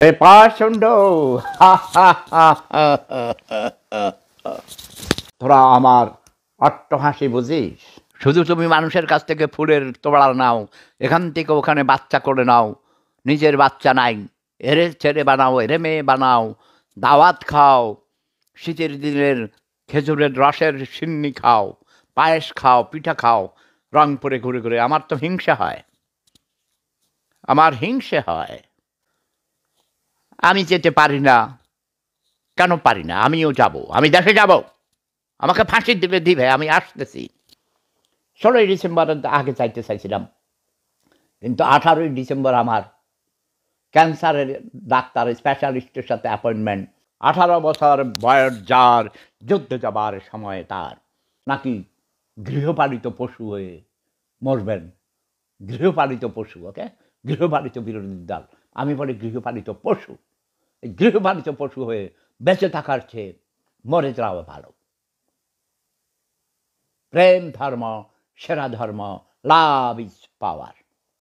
এ পাষণ্ড, তোরা আমার অট্টহাসি বুঝিস? শুধু তুমি মানুষের কাছ থেকে ফুলের তোড়া নাও, এখান থেকে ওখানে বাচ্চা করে নাও, নিজের বাচ্চা নাই, এরে ছেলে বানাও, এরে মেয়ে বানাও, দাওয়াত খাও, শীতের দিনের খেজুরের রসের সিন্নি খাও, পায়েস খাও, পিঠা খাও, রংপুরে ঘুরে ঘুরে। আমার তো হিংসা হয়, আমার হিংসে হয়। আমি যেতে পারি না। কেন পারি না? আমিও যাব, আমি দেশে যাব। আমাকে ফাঁসি দিবে দিবে, আমি আসতেছি। 16ই ডিসেম্বরের আগে চাইতে চাইছিলাম, কিন্তু 18ই ডিসেম্বর আমার ক্যান্সারের ডাক্তার স্পেশালিস্টের সাথে অ্যাপয়েন্টমেন্ট। 18 বছর বয়স যার, যুদ্ধে যাবার সময় তার, নাকি গৃহপালিত পশু হয়ে মরবেন। গৃহপালিত পশু, ওকে, গৃহপালিত বিরোধী দল। আমি বলি গৃহপালিত পশু। এই গৃহপালিত পশু হয়ে বেঁচে থাকার চেয়ে মরে যাওয়া ভালো। প্রেম ধর্ম, সেরা ধর্ম, লাভ ইজ পাওয়ার।